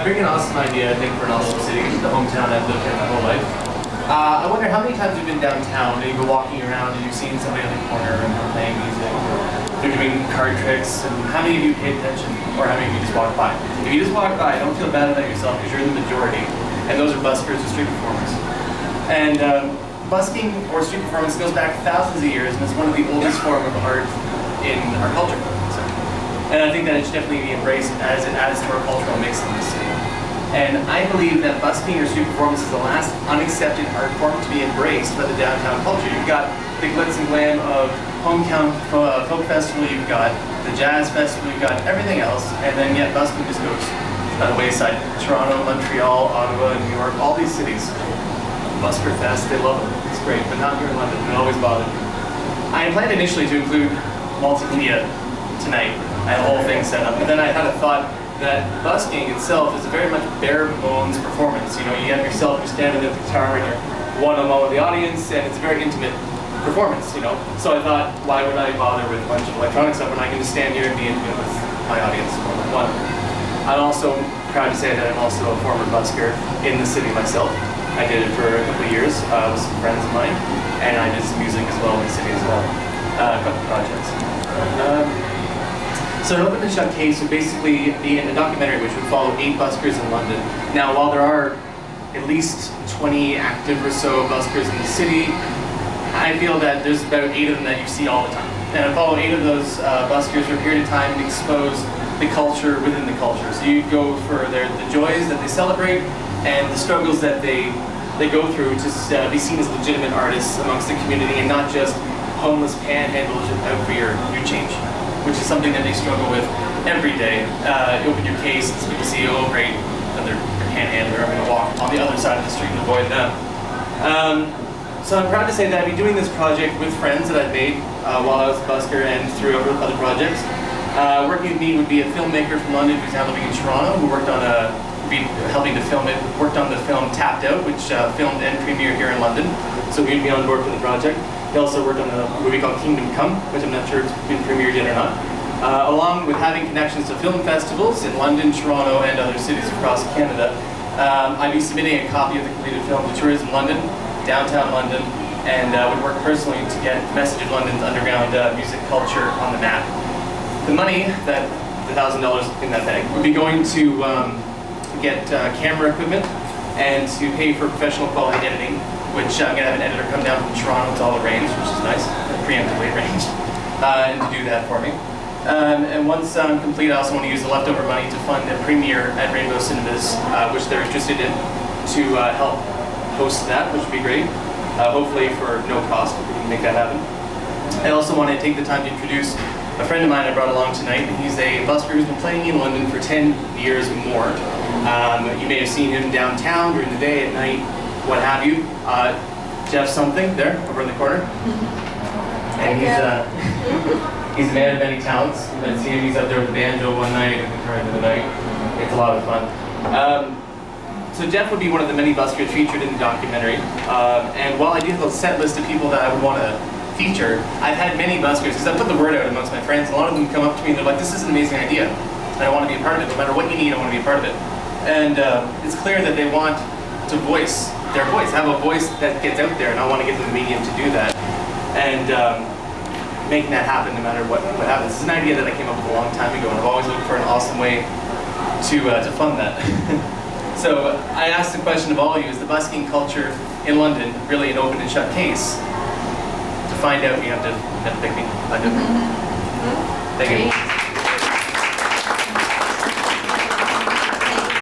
bring an awesome idea, I think, for an awesome city, the hometown I've lived in my whole life. I wonder how many times you've been downtown and you've been walking around and you've seen somebody on the corner and they're playing music, or they're doing card tricks, and how many of you pay attention, or how many of you just walk by? If you just walk by, don't feel bad about yourself because you're the majority, and those are buskers or street performers. And busking or street performance goes back thousands of years, and it's one of the oldest forms of art in our culture. And I think that it should definitely be embraced as it adds to our cultural mix in this city. And I believe that busking or street performance is the last unaccepted art form to be embraced by the downtown culture. You've got the glitz and glam of Hometown Folk Festival, you've got the Jazz Festival, you've got everything else, and then yet busking just goes by the wayside. Toronto, Montreal, Ottawa, New York, all these cities. Busker Fest, they love it. It's great, but not here in London. It always bothered me. I planned initially to include multimedia tonight. I had a whole thing set up, but then I had a thought that busking itself is a very much bare bones performance. You know, you have yourself, you're standing at the guitar and you're one-on-one with the audience, and it's a very intimate performance, you know. So I thought, why would I bother with a bunch of electronic stuff when I can just stand here and be intimate with my audience one-on-one? I'm also proud to say that I'm also a former busker in the city myself. I did it for a couple of years with some friends of mine, and I did some music as well in the city as well, a couple of projects. So an open and shut case would basically be a documentary which would follow 8 buskers in London. Now, while there are at least 20 active or so buskers in the city, I feel that there's about 8 of them that you see all the time. And I follow 8 of those buskers for a period of time and expose the culture within the culture. So you go for the joys that they celebrate and the struggles that they go through to be seen as legitimate artists amongst the community, and not just homeless panhandlers out for your change, which is something that they struggle with every day. You open your case, and people see, oh great, another panhandler, I'm going to walk on the other side of the street and avoid them. So I'm proud to say that I'd be doing this project with friends that I've made while I was a busker and through other projects. Working with me would be a filmmaker from London who's now living in Toronto, who worked on helping to film it, worked on the film Tapped Out, which filmed and premiered here in London. So he'd be on board for the project. He also worked on a movie called Kingdom Come, which I'm not sure it's been premiered yet or not. Along with having connections to film festivals in London, Toronto, and other cities across Canada, I'd be submitting a copy of the completed film to Tourism London, Downtown London, and would work personally to get the message of London's underground music culture on the map. The money, the $1,000 in that bag, would be going to get camera equipment and to pay for professional quality editing, which I'm going to have an editor come down from Toronto. It's all arranged, which is nice, preemptively arranged, and to do that for me. And once I'm complete, I also want to use the leftover money to fund a premiere at Rainbow Cinemas, which they're interested in, to help host that, which would be great. Hopefully for no cost, if we can make that happen. I also want to take the time to introduce a friend of mine I brought along tonight. He's a busker who's been playing in London for 10 years or more. You may have seen him downtown during the day, at night, what have you. Jeff something there, over in the corner. And he's a man of many talents. You might see him, he's up there with the banjo one night and the guitar the night. It's a lot of fun. So Jeff would be one of the many buskers featured in the documentary. And while I do have a set list of people that I would want to feature, I've had many buskers, because I put the word out amongst my friends. A lot of them come up to me and they're like, this is an amazing idea, and I want to be a part of it. No matter what you need, I want to be a part of it. And it's clear that they want to voice their voice, have a voice that gets out there, and I want to give them the medium to do that. And making that happen no matter what happens. This is an idea that I came up with a long time ago, and I've always looked for an awesome way to fund that. So I asked the question of all of you, is the busking culture in London really an open and shut case? To find out, you have to pick me. Thank you.